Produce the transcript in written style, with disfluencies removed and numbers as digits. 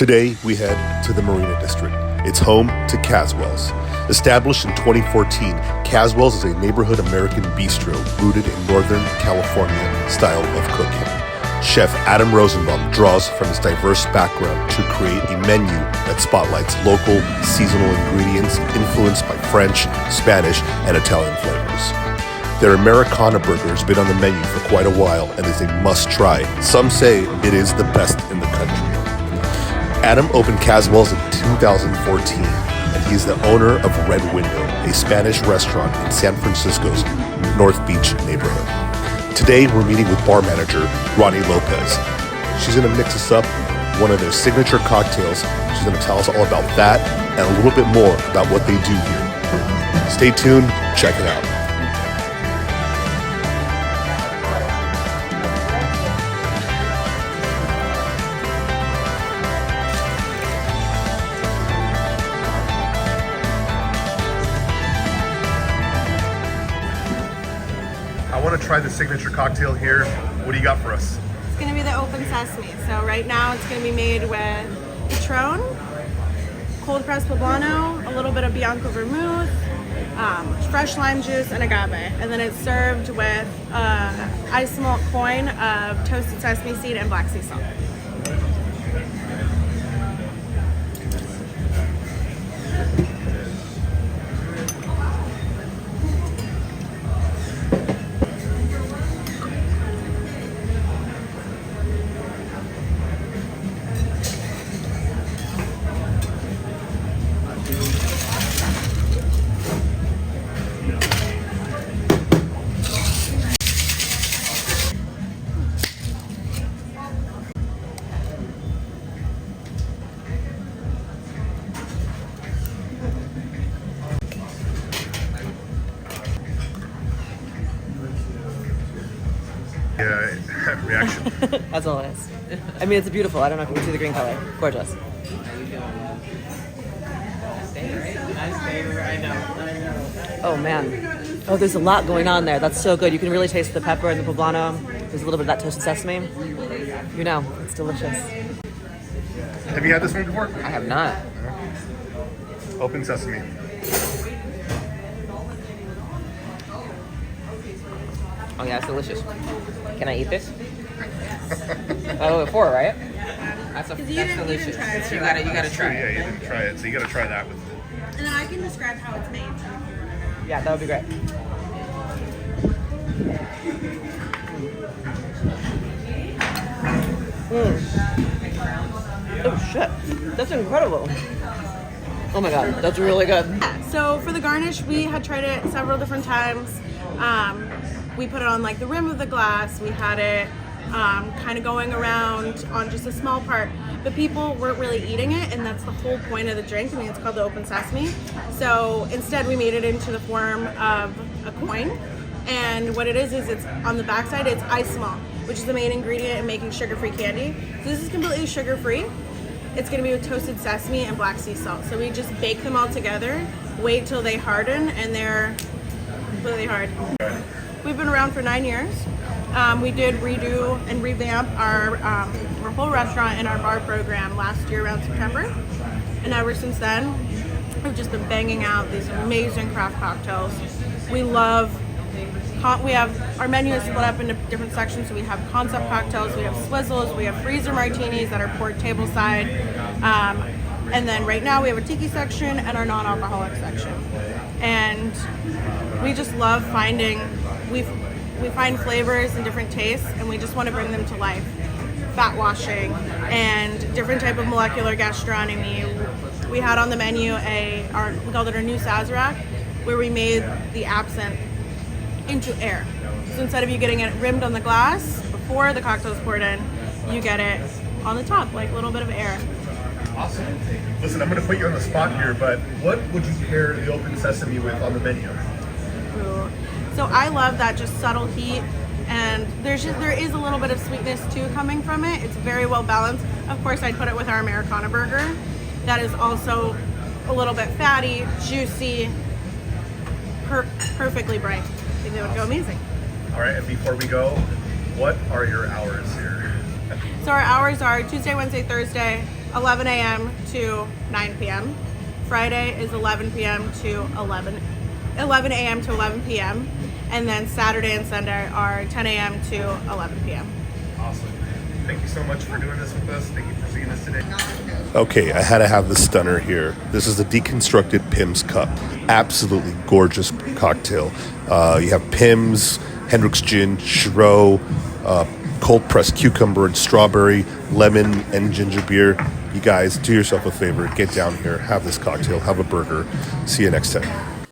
Today, we head to the Marina District. It's home to Causwells. Established in 2014, Causwells is a neighborhood American bistro rooted in Northern California style of cooking. Chef Adam Rosenblum draws from his diverse background to create a menu that spotlights local, seasonal ingredients influenced by French, Spanish, and Italian flavors. Their Americana Burger has been on the menu for quite a while and is a must-try. Some say it is the best in the country. Adam opened Causwells in 2014, and he's the owner of Red Window, a Spanish restaurant in San Francisco's North Beach neighborhood. Today, we're meeting with bar manager Ronnie Lopez. She's going to mix us up one of their signature cocktails. She's going to tell us all about that and a little bit more about what they do here. Stay tuned, check it out. I want to try the signature cocktail here. What do you got for us? It's going to be the open sesame. So right now it's going to be made with Patron, cold pressed Poblano, a little bit of Bianco Vermouth, fresh lime juice, and agave. And then it's served with ice malt coin of toasted sesame seed and black sea salt. Reaction. That's all it is. I mean, it's beautiful. I don't know if you can see the green color. Gorgeous. Oh man. Oh, there's a lot going on there. That's so good. You can really taste the pepper and the poblano. There's a little bit of that toasted sesame. You know, it's delicious. Have you had this one before? I have not. Open sesame. Oh yeah, it's delicious. Can I eat this? Oh, 4, right? That's delicious. You gotta try Yeah, it. you didn't try it, so you gotta try that with it. And then I can describe how it's made. Yeah, that would be great. Oh shit, that's incredible. Oh my god, that's really good. So for the garnish, we had tried it several different times. We put it on like the rim of the glass. We had it kind of going around on just a small part, but people weren't really eating it, and that's the whole point of the drink. I mean, it's called the open sesame. So instead we made it into the form of a coin, and what it is it's on the backside, it's ice malt, which is the main ingredient in making sugar-free candy. So this is completely sugar-free. It's gonna be with toasted sesame and black sea salt. So we just bake them all together, wait till they harden, and they're completely hard. We've been around for 9 years. We did redo and revamp our whole restaurant and our bar program last year around September. And ever since then, we've just been banging out these amazing craft cocktails. We have, our menu is split up into different sections. So we have concept cocktails, we have swizzles, we have freezer martinis that are poured tableside. And then right now we have a tiki section and our non-alcoholic section. And we just love finding, we find flavors and different tastes, and we just want to bring them to life. Fat washing and different type of molecular gastronomy. We had on the menu we called it our new Sazerac, where we made the absinthe into air. So instead of you getting it rimmed on the glass before the cocktail's poured in, you get it on the top, like a little bit of air. Awesome. Listen, I'm going to put you on the spot here, but what would you pair the open sesame with on the menu? Ooh. So I love that just subtle heat, and there is a little bit of sweetness too coming from it. It's very well balanced. Of course, I'd put it with our Americana Burger. That is also a little bit fatty, juicy, perfectly bright. I think they would go amazing. All right, and before we go, what are your hours here? So our hours are Tuesday, Wednesday, Thursday, 11 a.m. to 9 p.m. Friday is 11 a.m. to 11 p.m. And then Saturday and Sunday are 10 a.m. to 11 p.m. Awesome. Thank you so much for doing this with us. Thank you for seeing us today. Okay, I had to have the stunner here. This is the deconstructed Pim's Cup. Absolutely gorgeous cocktail. You have Pim's, Hendrick's Gin, Chirot, cold pressed cucumber and strawberry, lemon and ginger beer. You guys, do yourself a favor. Get down here, have this cocktail, have a burger. See you next time.